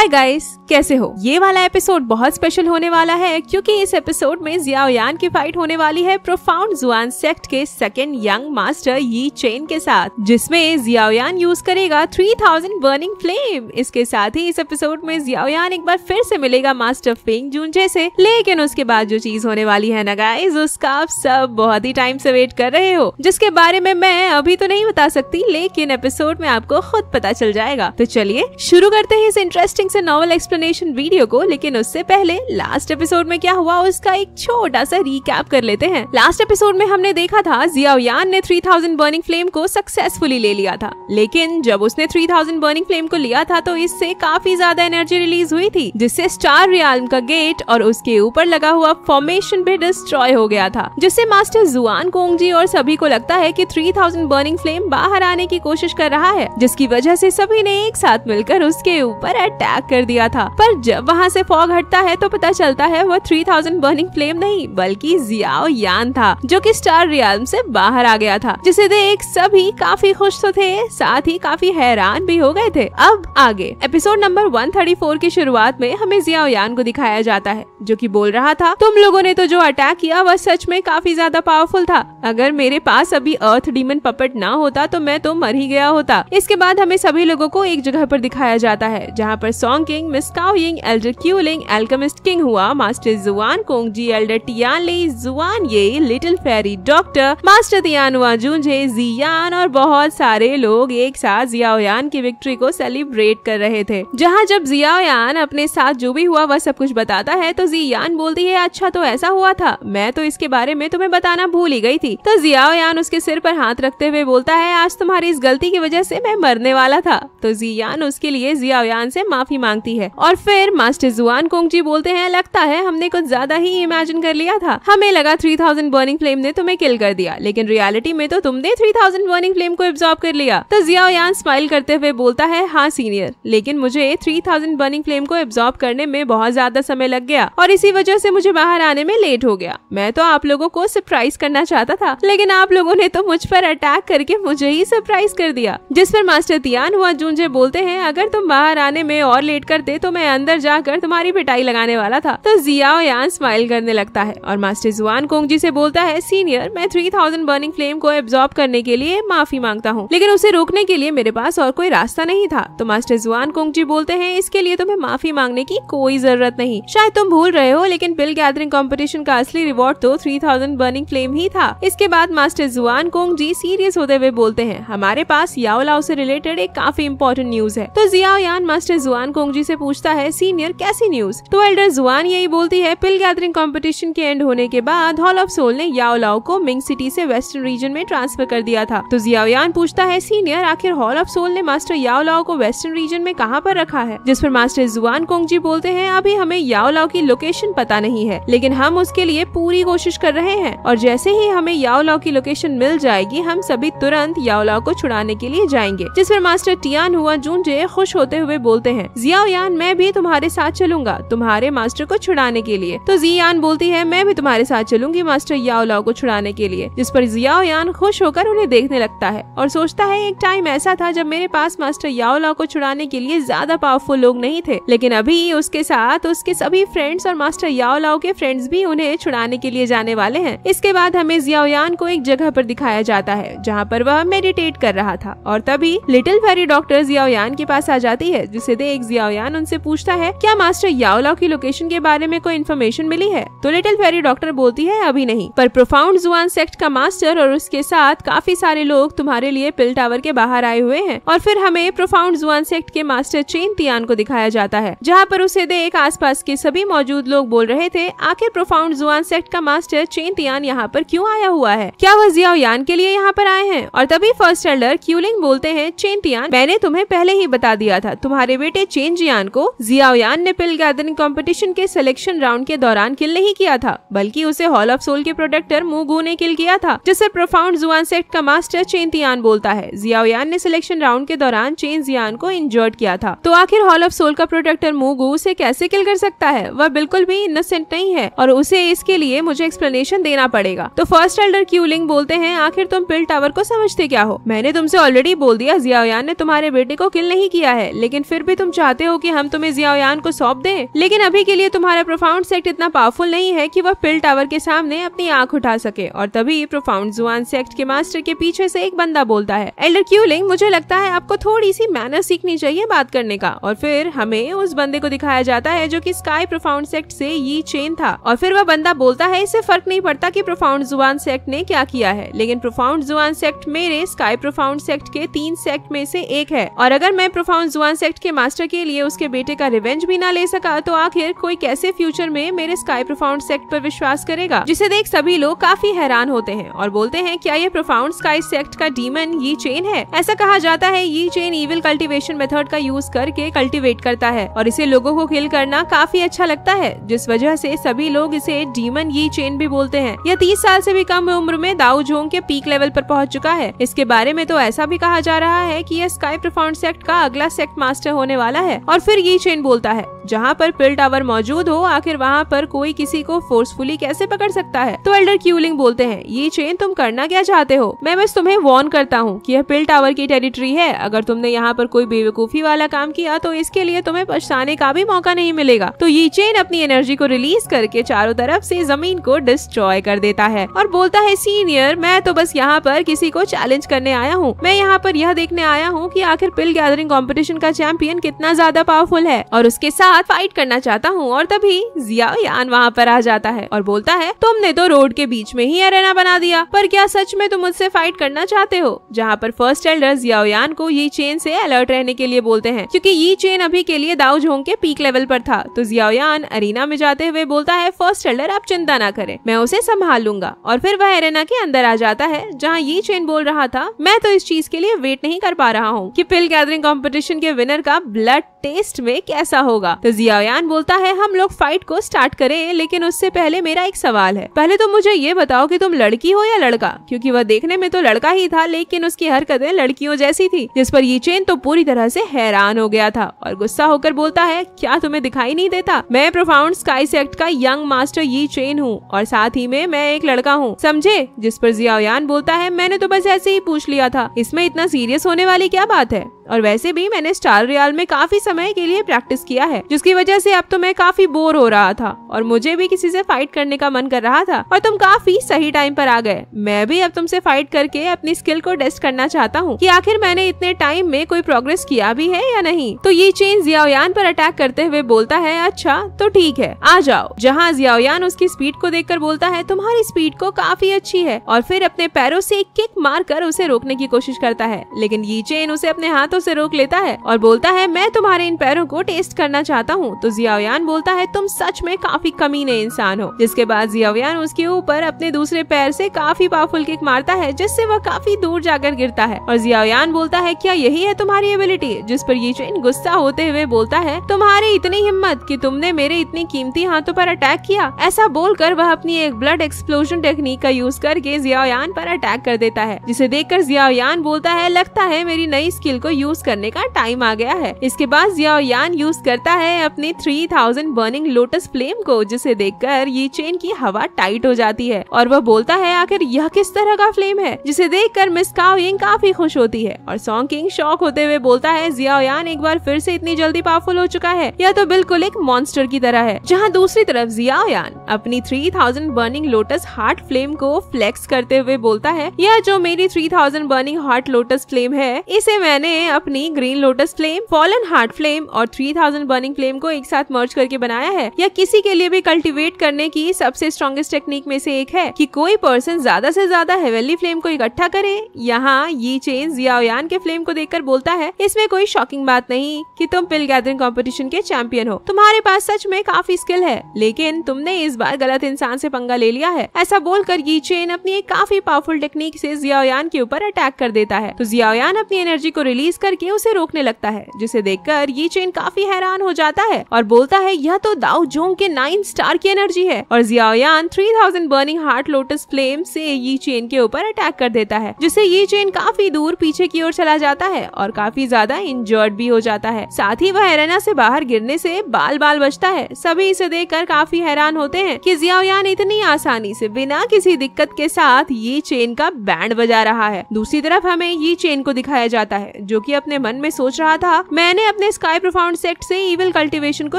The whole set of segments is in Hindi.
हाय गाइस, कैसे हो? ये वाला एपिसोड बहुत स्पेशल होने वाला है क्योंकि इस एपिसोड में जियाओयान की फाइट होने वाली है प्रोफाउंड जुआन सेक्ट के सेकंड यंग मास्टर यी चेन के साथ, जिसमें जियाओयान यूज करेगा 3000 बर्निंग फ्लेम। इसके साथ ही इस एपिसोड में जियाओयान एक बार फिर से मिलेगा मास्टर फेंग जुनजे से, लेकिन उसके बाद जो चीज होने वाली है ना गाइस, उसका आप सब बहुत ही टाइम से वेट कर रहे हो, जिसके बारे में मैं अभी तो नहीं बता सकती, लेकिन एपिसोड में आपको खुद पता चल जाएगा। तो चलिए शुरू करते हैं इस इंटरेस्टिंग से नॉवल एक्सप्लेनेशन वीडियो को, लेकिन उससे पहले लास्ट एपिसोड में क्या हुआ उसका एक छोटा सा रिकैप कर लेते हैं। लास्ट एपिसोड में हमने देखा था जियाओयान ने 3000 बर्निंग फ्लेम को सक्सेसफुली ले लिया था, लेकिन जब उसने 3000 बर्निंग फ्लेम को लिया था तो इससे काफी ज्यादा एनर्जी रिलीज हुई थी, जिससे स्टार रियाल्म का गेट और उसके ऊपर लगा हुआ फॉर्मेशन भी डिस्ट्रॉय हो गया था, जिससे मास्टर जुआन कोंगजी और सभी को लगता है कि 3000 बर्निंग फ्लेम बाहर आने की कोशिश कर रहा है, जिसकी वजह से सभी ने एक साथ मिलकर उसके ऊपर अटैक कर दिया था। पर जब वहाँ से फॉग हटता है तो पता चलता है वह 3000 बर्निंग फ्लेम नहीं बल्कि जियाओयान था, जो कि स्टार रियाल्म से बाहर आ गया था, जिसे देख सभी काफी खुश तो थे, साथ ही काफी हैरान भी हो गए थे। अब आगे एपिसोड नंबर 134 की शुरुआत में हमें जियाओयान को दिखाया जाता है, जो कि बोल रहा था, तुम लोगों ने तो जो अटैक किया वह सच में काफी ज्यादा पावरफुल था। अगर मेरे पास अभी अर्थ डीमन पपेट ना होता तो मैं तो मर ही गया होता। इसके बाद हमें सभी लोगों को एक जगह पर दिखाया जाता है, जहाँ पर सॉन्ग किंग, मिस काओ Ying, Elder Keylong, alchemist king हुआ, मास्टर जुआन कोंगजी, एल्डर टियान ली, जुआन ये, लिटिल फेरी डॉक्टर, मास्टर तियानुआ जुनजे, जियान और बहुत सारे लोग एक साथ जियाओयान की विक्ट्री को सेलिब्रेट कर रहे थे। जहाँ जब जियाओयान अपने साथ जो भी हुआ वह सब कुछ बताता है तो जियान बोलती है, अच्छा तो ऐसा हुआ था, मैं तो इसके बारे में तुम्हें बताना भूल ही गई थी। तो जियाओयान उसके सिर पर हाथ रखते हुए बोलता है, आज तुम्हारी इस गलती की वजह से मैं मरने वाला था। तो जियान उसके लिए जियाओयान से माफी मांगती है और फिर मास्टर जुआन कोंगजी बोलते हैं, लगता है हमने कुछ ज्यादा ही इमेजिन कर लिया था, हमें लगा 3000 बर्निंग फ्लेम ने तुम्हें किल कर दिया, लेकिन रियलिटी में तो तुमने 3000 बर्निंग फ्लेम को एब्जॉर्ब कर लिया। तो जियाओयान स्माइल करते हुए बोलता है, हाँ सीनियर, लेकिन मुझे 3000 बर्निंग फ्लेम को एब्जॉर्ब करने में बहुत ज्यादा समय लग गया और इसी वजह से मुझे बाहर आने में लेट हो गया। मैं तो आप लोगों को सरप्राइज करना चाहता था, लेकिन आप लोगों ने तो मुझ पर अटैक करके मुझे ही सरप्राइज कर दिया। जिस पर मास्टर तियानुआ जुनजे बोलते हैं, अगर तुम बाहर आने में और लेट करते तो मैं अंदर जाकर तुम्हारी पिटाई लगाने वाला था। तो जियाओयान स्माइल करने लगता है और मास्टर जुआन कोंगजी से बोलता है, सीनियर, मैं 3000 बर्निंग फ्लेम को एब्जॉर्ब करने के लिए माफी मांगता हूँ, लेकिन उसे रोकने के लिए मेरे पास और कोई रास्ता नहीं था। तो मास्टर जुआन कोंगजी बोलते हैं, इसके लिए तुम्हें माफी मांगने की कोई जरूरत नहीं, शायद तुम भूल रहे हो, लेकिन पिल गैदरिंग कंपटीशन का असली रिवॉर्ड तो 3000 बर्निंग फ्लेम ही था। इसके बाद मास्टर जुआन कोंगजी सीरियस होते हुए बोलते हैं, हमारे पास याओलाओ से रिलेटेड एक काफी इंपॉर्टेंट न्यूज है। तो जियाओयान मास्टर जुआन कोंगजी से पूछता है, सीनियर कैसी न्यूज? तो एल्डर जुआन यही बोलती है, पिल गैदरिंग कंपटीशन के एंड होने के बाद हॉल ऑफ सोल ने याओलाओ को मिंग सिटी से वेस्टर्न रीजन में ट्रांसफर कर दिया था। तो जियाओयान पूछता है, सीनियर, आखिर हॉल ऑफ सोल ने मास्टर याओलाओ को वेस्टर्न रीजन में कहाँ पर रखा है? जिस पर मास्टर जुआन कोंगजी बोलते हैं, अभी हमें याओलाओ की लोकेशन पता नहीं है, लेकिन हम उसके लिए पूरी कोशिश कर रहे हैं और जैसे ही हमें याओलाओ की लोकेशन मिल जाएगी हम सभी तुरंत याओलाओ को छुड़ाने के लिए जाएंगे। जिस पर मास्टर तियानुआ जुनजे खुश होते हुए बोलते हैं, जियाओयान, मैं भी तुम्हारे साथ चलूंगा तुम्हारे मास्टर को छुड़ाने के लिए। तो जियान बोलती है, मैं भी तुम्हारे साथ चलूंगी मास्टर याओलाओ को छुड़ाने के लिए। जिस पर जियाओयान खुश होकर उन्हें देखने लगता है और सोचता है, एक टाइम ऐसा था जब मेरे पास मास्टर याओलाओ को छुड़ाने के लिए ज्यादा पावरफुल लोग नहीं थे, लेकिन अभी उसके साथ उसके सभी फ्रेंड्स और मास्टर याओलाओ के फ्रेंड्स भी उन्हें छुड़ाने के लिए जाने वाले हैं। इसके बाद हमें जियाओयान को एक जगह पर दिखाया जाता है जहाँ पर वह मेडिटेट कर रहा था और तभी लिटिल फेरी डॉक्टर जियाओयान के पास आ जाती है, जिसे देख जियाओयान उनसे पूछता है, क्या मास्टर याओलाओ की लोकेशन के बारे में कोई इन्फॉर्मेशन मिली है? तो लिटिल फेरी डॉक्टर बोलती है, अभी नहीं, पर प्रोफाउंड जुआन सेक्ट का मास्टर और उसके साथ काफी सारे लोग तुम्हारे लिए पिल टावर के बाहर आए हुए हैं। और फिर हमें प्रोफाउंड जुआन सेक्ट के मास्टर चेन तियान को दिखाया जाता है, जहाँ पर उसे देख आसपास के सभी मौजूद लोग बोल रहे थे, आखिर प्रोफाउंड जुआन सेक्ट का मास्टर चेन तियान यहाँ पर क्यों आया हुआ है? क्या वह जियाओयान के लिए यहाँ पर आए हैं? और तभी फर्स्ट एल्डर क्यूलिंग बोलते हैं, चेन तियान, मैंने तुम्हें पहले ही बता दिया था, तुम्हारे बेटे चेन जियान को जियाओयान ने पिल गैदरिंग कंपटीशन के सिलेक्शन राउंड के दौरान किल नहीं किया था, बल्कि उसे हॉल ऑफ सोल के प्रोटेक्टर मुगू ने किल किया था। जिसे प्रोफाउंड जुआन सेक्ट का मास्टर चेन तियान बोलता है, जियाओयान ने सिलेक्शन राउंड के दौरान चेन जियान को इंजर्ड किया था। तो आखिर हॉल ऑफ सोल का प्रोटेक्टर मुगू उसे कैसे किल कर सकता है? वह बिल्कुल भी इनोसेंट नहीं है और उसे इसके लिए मुझे एक्सप्लेनेशन देना पड़ेगा। तो फर्स्ट एल्डर क्यूलिंग बोलते हैं, आखिर तुम पिल टावर को समझते क्या हो? मैंने तुमसे ऑलरेडी बोल दिया जियाओयान ने तुम्हारे बेटे को किल नहीं किया है, लेकिन फिर भी तुम चाहते चाहते हो कि हम तुम्हें जियाओयान को सौंप दें, लेकिन अभी के लिए तुम्हारा प्रोफाउंड सेक्ट इतना पावरफुल नहीं है कि वह पिल टावर के सामने अपनी आंख उठा सके। और तभी प्रोफाउंड जुआन सेक्ट के मास्टर के पीछे से एक बंदा बोलता है, एल्डर क्यूलिंग, मुझे लगता है आपको थोड़ी सी मैनर सीखनी चाहिए बात करने का। और फिर हमें उस बंदे को दिखाया जाता है जो कि स्काई प्रोफाउंड सेक्ट से यी चेन था। और फिर वह बंदा बोलता है, इससे फर्क नहीं पड़ता कि प्रोफाउंड जुआन सेक्ट ने क्या किया है, लेकिन प्रोफाउंड जुआन सेक्ट मेरे स्काई प्रोफाउंड सेक्ट के 3 सेक्ट में से एक है। और अगर मैं प्रोफाउंड जुआन सेक्ट के मास्टर के लिए उसके बेटे का रिवेंज भी ना ले सका तो आखिर कोई कैसे फ्यूचर में मेरे स्काई प्रोफाउंड सेक्ट पर विश्वास करेगा। जिसे देख सभी लोग काफी हैरान होते हैं और बोलते हैं, क्या ये प्रोफाउंड स्काई सेक्ट का डीमन यी चेन है? ऐसा कहा जाता है यी चेन इविल कल्टीवेशन मेथड का यूज करके कल्टीवेट करता है और इसे लोगों को किल करना काफी अच्छा लगता है, जिस वजह से सभी लोग इसे डीमन यी चेन भी बोलते हैं। यह 30 साल से भी कम उम्र में दाऊ जोंग के पीक लेवल पर पहुंच चुका है। इसके बारे में तो ऐसा भी कहा जा रहा है कि यह स्काई प्रोफाउंड सेक्ट का अगला सेक्ट मास्टर होने वाला है। और फिर यी चेन बोलता है, जहाँ पर पिल टावर मौजूद हो आखिर वहाँ पर कोई किसी को फोर्सफुली कैसे पकड़ सकता है? तो एल्डर क्यूलिंग बोलते हैं, यी चेन तुम करना क्या चाहते हो? मैं बस तुम्हें वार्न करता हूँ कि यह पिल टावर की टेरिटरी है। अगर तुमने यहाँ पर कोई बेवकूफी वाला काम किया तो इसके लिए तुम्हें पछताने का भी मौका नहीं मिलेगा। तो यी चेन अपनी एनर्जी को रिलीज करके चारों तरफ से जमीन को डिस्ट्रॉय कर देता है और बोलता है, सीनियर, मैं तो बस यहाँ पर किसी को चैलेंज करने आया हूँ। मैं यहाँ पर यह देखने आया हूँ कि आखिर पिल गैदरिंग कंपटीशन का चैंपियन कितना ज्यादा पावरफुल है और उसके साथ फाइट करना चाहता हूँ। और तभी जियाओयान वहाँ पर आ जाता है और बोलता है, तुमने तो रोड के बीच में ही एरेना बना दिया, पर क्या सच में तुम मुझसे फाइट करना चाहते हो? जहाँ पर फर्स्ट एल्डर जियाओयान को यी चेन से अलर्ट रहने के लिए बोलते हैं, क्योंकि यी चेन अभी के लिए दाऊ जोंग के पीक लेवल पर था। तो जियाओयान अरीना में जाते हुए बोलता है, फर्स्ट एल्डर आप चिंता ना करें, मैं उसे संभाल लूंगा। और फिर वह एरेना के अंदर आ जाता है जहाँ यी चेन बोल रहा था, मैं तो इस चीज के लिए वेट नहीं कर पा रहा हूँ कि पिल गैदरिंग कंपटीशन के विनर का ब्लड टेस्ट में कैसा होगा। तो जियाओयान बोलता है, हम लोग फाइट को स्टार्ट करें, लेकिन उससे पहले मेरा एक सवाल है। पहले तो मुझे ये बताओ कि तुम लड़की हो या लड़का, क्योंकि वह देखने में तो लड़का ही था लेकिन उसकी हरकतें लड़कियों जैसी थी। जिस पर यी चेन तो पूरी तरह से हैरान हो गया था और गुस्सा होकर बोलता है, क्या तुम्हें दिखाई नहीं देता? मैं प्रोफाउंड स्काई सेक्ट का यंग मास्टर यी चेन हूँ और साथ ही में मैं एक लड़का हूँ, समझे? जिस पर जियाओयान बोलता है, मैंने तो बस ऐसे ही पूछ लिया था, इसमें इतना सीरियस होने वाली क्या बात है? और वैसे भी मैंने स्टार रियल में काफी समय के लिए प्रैक्टिस किया है, जिसकी वजह से अब तो मैं काफी बोर हो रहा था और मुझे भी किसी से फाइट करने का मन कर रहा था और तुम काफी सही टाइम पर आ गए। मैं भी अब तुमसे फाइट करके अपनी स्किल को टेस्ट करना चाहता हूँ कि आखिर मैंने इतने टाइम में कोई प्रोग्रेस किया भी है या नहीं। तो ये चेन जियाओयान पर अटैक करते हुए बोलता है, अच्छा तो ठीक है, आ जाओ। जहाँ जियाओयान उसकी स्पीड को देखकर बोलता है, तुम्हारी स्पीड को काफी अच्छी है, और फिर अपने पैरों से एक किक मारकर उसे रोकने की कोशिश करता है, लेकिन ये चेन उसे अपने हाथों से रोक लेता है और बोलता है, मैं तुम्हारे इन पैरों को टेस्ट करना चाहता हूँ। तो जियाओयान बोलता है, तुम सच में काफी कमीने इंसान हो। जिसके बाद जियाओयान उसके ऊपर अपने दूसरे पैर से काफी पावरफुल किक मारता है, जिससे वह काफी दूर जाकर गिरता है और जियाओयान बोलता है, क्या यही है तुम्हारी एबिलिटी? जिस पर ये चेन गुस्सा होते हुए बोलता है, तुम्हारी इतनी हिम्मत कि तुमने मेरे इतनी कीमती हाथों पर अटैक किया। ऐसा बोलकर वह अपनी एक ब्लड एक्सप्लोजन टेक्निक का यूज करके जियाओयान पर अटैक कर देता है, जिसे देखकर जियाओयान बोलता है, लगता है मेरी नई स्किल को यूज करने का टाइम आ गया है। इसके बाद जियाओयान यूज करता है अपनी 3000 बर्निंग लोटस फ्लेम को, जिसे देखकर ये चेन की हवा टाइट हो जाती है और वह बोलता है, आखिर यह किस तरह का फ्लेम है? जिसे देखकर मिस काओ यिंग काफी खुश होती है और सॉन्ग किंग शॉक होते हुए बोलता है, जियाओयान एक बार फिर से इतनी जल्दी पावरफुल हो चुका है, यह तो बिल्कुल एक मॉन्स्टर की तरह है। जहाँ दूसरी तरफ जियाओयान अपनी 3000 बर्निंग लोटस हार्ट फ्लेम को फ्लेक्स करते हुए बोलता है, यह जो मेरी 3000 बर्निंग हार्ट लोटस फ्लेम है, इसे मैंने अपनी green lotus flame, fallen heart flame और 3000 बर्निंग फ्लेम को एक साथ मर्ज करके बनाया है। यह किसी के लिए भी कल्टीवेट करने की सबसे स्ट्रॉन्गेस्ट टेक्निक में से एक है कि कोई पर्सन ज्यादा से ज्यादा हेवनली फ्लेम को इकट्ठा करे। यहाँ ये चेन जियाओयान के फ्लेम को देखकर बोलता है, इसमें कोई शॉकिंग बात नहीं कि तुम पिल गैदरिंग कंपटीशन के चैंपियन हो, तुम्हारे पास सच में काफी स्किल है, लेकिन तुमने इस बार गलत इंसान से पंगा ले लिया है। ऐसा बोलकर ये चेन अपनी एक काफी पावरफुल टेक्निक से जियाओयान के ऊपर अटैक कर देता है। तो जियाओयान अपनी एनर्जी को रिलीज करके उसे रोकने लगता है, जिसे देखकर ये चेन काफी हैरान हो जाता है और बोलता है, यह तो दाऊ जोंग के 9 स्टार की एनर्जी है। और Xiaoyan 3000 burning heart lotus flame से ये चेन के ऊपर अटैक कर देता है, जिससे ये चेन काफी दूर पीछे की ओर चला जाता है और काफी ज्यादा इंजर्ड भी हो जाता है। साथ ही वह एरेना से बाहर गिरने से बाल बाल बचता है। सभी इसे देखकर काफी हैरान होते हैं कि जियाओयान इतनी आसानी से बिना किसी दिक्कत के साथ ये चेन का बैंड बजा रहा है। दूसरी तरफ हमें ये चेन को दिखाया जाता है, जो कि क्योंकि अपने मन में सोच रहा था मैंने अपने स्काई प्रोफाउंड सेक्ट से इविल कल्टीवेशन को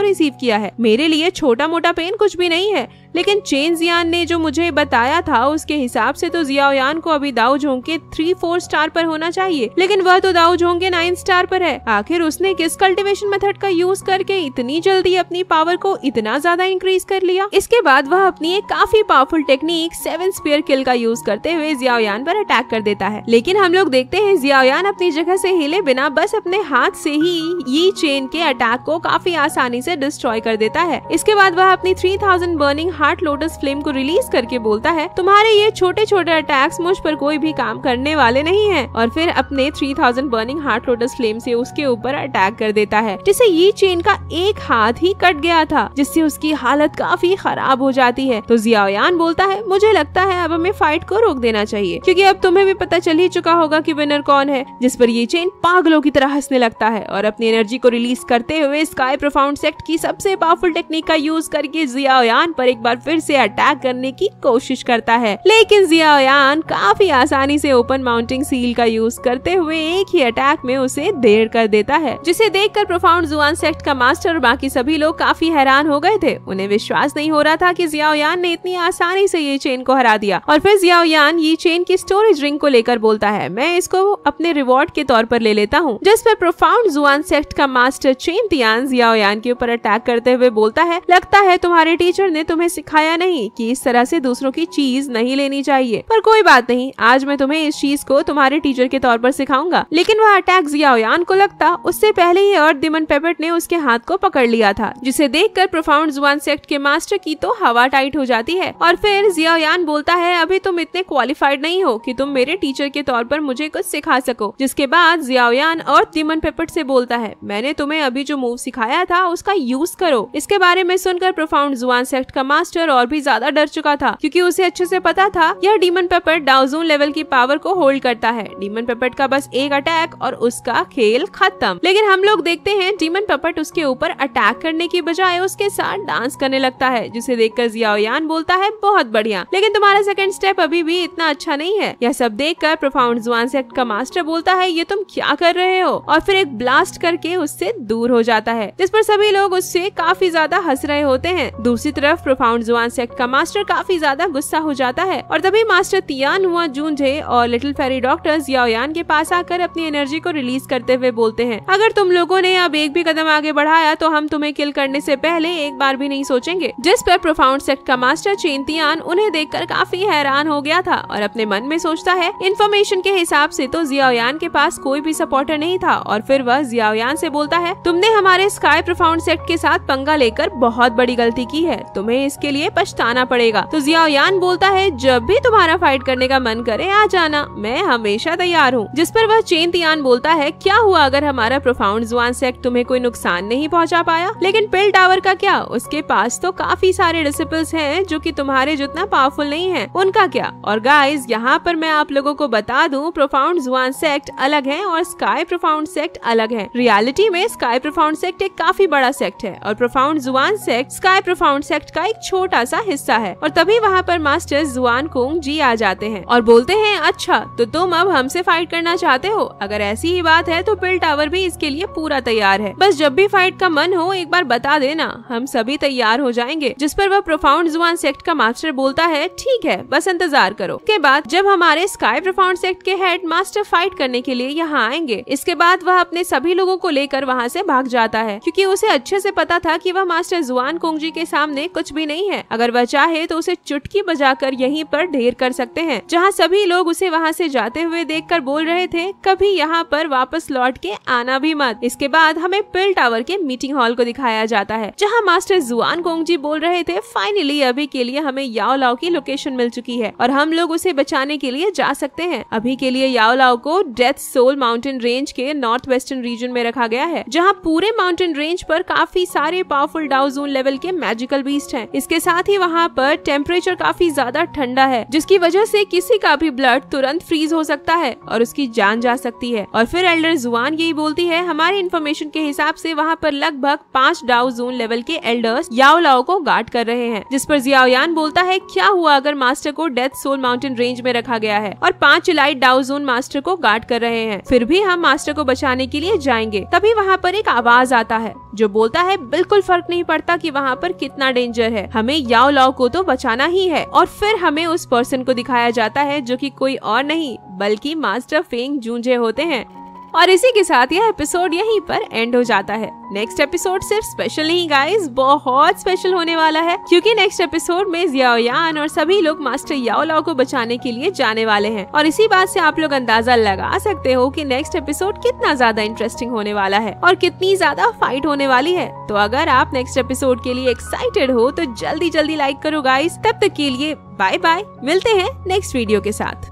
रिसीव किया है, मेरे लिए छोटा मोटा पेन कुछ भी नहीं है। लेकिन चेन जियान ने जो मुझे बताया था उसके हिसाब से तो जियाओयान को अभी दाओ जोंग के 3-4 स्टार पर होना चाहिए, लेकिन वह तो दाओ जोंग के 9 स्टार पर है। आखिर उसने किस कल्टीवेशन मेथड का यूज करके इतनी जल्दी अपनी पावर को इतना ज्यादा इंक्रीज कर लिया। इसके बाद वह अपनी एक काफी पावरफुल टेक्निक 7 स्पीयर किल का यूज करते हुए जियाओयान पर अटैक कर देता है। लेकिन हम लोग देखते हैं जियाओयान अपनी जगह से हिले बिना बस अपने हाथ से ही यी चेन के अटैक को काफी आसानी से डिस्ट्रॉय कर देता है। इसके बाद वह अपनी 3000 बर्निंग हार्ट लोटस फ्लेम को रिलीज करके बोलता है तुम्हारे ये छोटे छोटे अटैक्स मुझ पर कोई भी काम करने वाले नहीं हैं, और फिर अपने 3000 बर्निंग हार्ट लोटस फ्लेम से उसके ऊपर अटैक कर देता है, जिससे ये चेन का एक हाथ ही कट गया था, जिससे उसकी हालत काफी खराब हो जाती है। तो जियाओयान बोलता है मुझे लगता है अब हमें फाइट को रोक देना चाहिए, क्योंकि अब तुम्हें भी पता चल ही चुका होगा कि विनर कौन है। जिस पर ये चेन पागलों की तरह हंसने लगता है और अपनी एनर्जी को रिलीज करते हुए स्काई प्रोफाउंड सेक्ट की सबसे पावरफुल टेक्निक का यूज करके जियाओयान पर एक बार फिर से अटैक करने की कोशिश करता है। लेकिन जियाओयान काफी आसानी से ओपन माउंटिंग सील का यूज करते हुए एक ही अटैक में उसे देर कर देता है, जिसे देखकर प्रोफाउंड जुआन सेक्ट का मास्टर और बाकी सभी लोग काफी हैरान हो गए थे। उन्हें विश्वास नहीं हो रहा था कि जियाओयान ने इतनी आसानी से ये चेन को हरा दिया। और फिर जियाओयान ये चेन की स्टोरेज रिंग को लेकर बोलता है मैं इसको अपने रिवॉर्ड के तौर पर ले लेता हूँ। जिस पर प्रोफाउंड जुआन सेक्ट का मास्टर चेन तियान जियाओयान के ऊपर अटैक करते हुए बोलता है लगता है तुम्हारे टीचर ने तुम्हें सिखाया नहीं कि इस तरह से दूसरों की चीज नहीं लेनी चाहिए, पर कोई बात नहीं, आज मैं तुम्हें इस चीज को तुम्हारे टीचर के तौर पर सिखाऊंगा। लेकिन वह अटैक जियाओयान को लगता उससे पहले ही अर्थ डिमन पेपेट ने उसके हाथ को पकड़ लिया था, जिसे देखकर प्रोफाउंड जुआन सेक्ट के मास्टर की तो हवा टाइट हो जाती है। और फिर जियाओयान बोलता है अभी तुम इतने क्वालिफाइड नहीं हो कि तुम मेरे टीचर के तौर पर मुझे कुछ सिखा सको। जिसके बाद जियाओयान अर्थ डिमन पेपेट से बोलता है मैंने तुम्हें अभी जो मूव सिखाया था उसका यूज करो। इसके बारे में सुनकर प्रोफाउंड जुआन सेक्ट का मास्टर और भी ज्यादा डर चुका था, क्योंकि उसे अच्छे से पता था यह डीमन पेपेट डाउजोन लेवल की पावर को होल्ड करता है। डीमन पेपेट का बस एक अटैक और उसका खेल खत्म। लेकिन हम लोग देखते हैं डीमन पेपेट उसके ऊपर अटैक करने की बजाय उसके साथ डांस करने लगता है, जिसे देखकर जियाओयान बोलता है बहुत बढ़िया, लेकिन तुम्हारा सेकंड स्टेप अभी भी इतना अच्छा नहीं है। यह सब देखकर प्रोफाउंड जुआन सेक्ट का मास्टर बोलता है ये तुम क्या कर रहे हो, और फिर एक ब्लास्ट करके उससे दूर हो जाता है, जिस पर सभी लोग उससे काफी ज्यादा हंस रहे होते हैं। दूसरी तरफ प्रोफाउंड जुआन सेक्ट का मास्टर काफी ज्यादा गुस्सा हो जाता है और तभी मास्टर तियान हुआ जूंझे और लिटिल फेरी डॉक्टर जियाओयान के पास आकर अपनी एनर्जी को रिलीज करते हुए बोलते हैं अगर तुम लोगों ने अब एक भी कदम आगे बढ़ाया तो हम तुम्हें किल करने से पहले एक बार भी नहीं सोचेंगे। जिस पर प्रोफाउंड सेक्ट का मास्टर चेन तियान उन्हें देखकर काफी हैरान हो गया था और अपने मन में सोचता है इन्फॉर्मेशन के हिसाब से तो जियाओयान के पास कोई भी सपोर्टर नहीं था। और फिर वह जियाओयान से बोलता है तुमने हमारे स्काई प्रोफाउंड सेक्ट के साथ पंगा लेकर बहुत बड़ी गलती की है, तुम्हें इसके लिए पछताना पड़ेगा। तो जियाओयान बोलता है जब भी तुम्हारा फाइट करने का मन करे आ जाना, मैं हमेशा तैयार हूँ। जिस पर वह चेन तियान बोलता है क्या हुआ अगर हमारा प्रोफाउंड जुआन सेक्ट तुम्हें कोई नुकसान नहीं पहुँचा पाया, लेकिन पिल टावर का क्या, उसके पास तो काफी सारे डिसिपल्स हैं जो कि तुम्हारे जितना पावरफुल नहीं है, उनका क्या। और गाइस यहाँ पर मैं आप लोगों को बता दूं प्रोफाउंड जुआन सेक्ट अलग है और स्काई प्रोफाउंड सेक्ट अलग है। रियलिटी में स्काई प्रोफाउंड सेक्ट एक काफी बड़ा सेक्ट है और प्रोफाउंड जुआन सेक्ट स्काई प्रोफाउंड सेक्ट का एक छोटा सा हिस्सा है। और तभी वहाँ पर मास्टर जुआन कुंग जी आ जाते हैं और बोलते हैं अच्छा तो तुम अब हमसे फाइट करना चाहते हो, अगर ऐसी ही बात है तो पिल टावर भी इसके लिए पूरा तैयार है, बस जब भी फाइट का मन हो एक बार बता देना, हम सभी तैयार हो जाएंगे। जिस पर वह प्रोफाउंड जुआन सेक्ट का मास्टर बोलता है ठीक है बस इंतजार करो। के बाद जब हमारे स्काई प्रोफाउंड सेक्ट के हेड मास्टर फाइट करने के लिए यहाँ आएंगे, इसके बाद वह अपने सभी लोगों को लेकर वहाँ से भाग जाता है, क्योंकि उसे अच्छे से पता था कि वह मास्टर जुआन कुंग जी के सामने कुछ भी नहीं है। अगर वह चाहे तो उसे चुटकी बजाकर यहीं पर ढेर कर सकते हैं। जहाँ सभी लोग उसे वहाँ से जाते हुए देखकर बोल रहे थे कभी यहाँ पर वापस लौट के आना भी मत। इसके बाद हमें पिल टावर के मीटिंग हॉल को दिखाया जाता है, जहाँ मास्टर जुआन कुंग जी बोल रहे थे फाइनली अभी के लिए हमें याओ लाओ की लोकेशन मिल चुकी है और हम लोग उसे बचाने के लिए जा सकते हैं। अभी के लिए याओ लाओ को डेथ सोल माउंटेन रेंज के नॉर्थ वेस्टर्न रीजन में रखा गया है, जहाँ पूरे माउंटेन रेंज पर काफी सारे पावरफुल डाउजोन लेवल के मैजिकल बीस्ट हैं। इसके साथ ही वहाँ पर टेम्परेचर काफी ज्यादा ठंडा है, जिसकी वजह से किसी का भी ब्लड तुरंत फ्रीज हो सकता है और उसकी जान जा सकती है। और फिर एल्डर जुआन यही बोलती है हमारी इन्फॉर्मेशन के हिसाब से वहाँ पर लगभग 5 डाउजोन लेवल के एल्डर्स याओ लाओ को गार्ड कर रहे हैं। जिस पर जियाओयान बोलता है क्या हुआ अगर मास्टर को डेथ सोल माउंटेन रेंज में रखा गया है और 5 इलाइट डाउजोन मास्टर को गार्ड कर रहे हैं, फिर भी इसलिए हम मास्टर को बचाने के लिए जाएंगे। तभी वहाँ पर एक आवाज आता है जो बोलता है बिल्कुल फर्क नहीं पड़ता कि वहाँ पर कितना डेंजर है, हमें याओ लाओ को तो बचाना ही है। और फिर हमें उस पर्सन को दिखाया जाता है जो कि कोई और नहीं बल्कि मास्टर फेंग जूंजे होते हैं। और इसी के साथ यह एपिसोड यहीं पर एंड हो जाता है। नेक्स्ट एपिसोड सिर्फ स्पेशल नहीं गाइस, बहुत स्पेशल होने वाला है, क्योंकि नेक्स्ट एपिसोड में जियाओ यान और सभी लोग मास्टर याओ लाओ को बचाने के लिए जाने वाले हैं। और इसी बात से आप लोग अंदाजा लगा सकते हो कि नेक्स्ट एपिसोड कितना ज्यादा इंटरेस्टिंग होने वाला है और कितनी ज्यादा फाइट होने वाली है। तो अगर आप नेक्स्ट एपिसोड के लिए एक्साइटेड हो तो जल्दी जल्दी लाइक करो गाइस। तब तक के लिए बाय बाय, मिलते हैं नेक्स्ट वीडियो के साथ।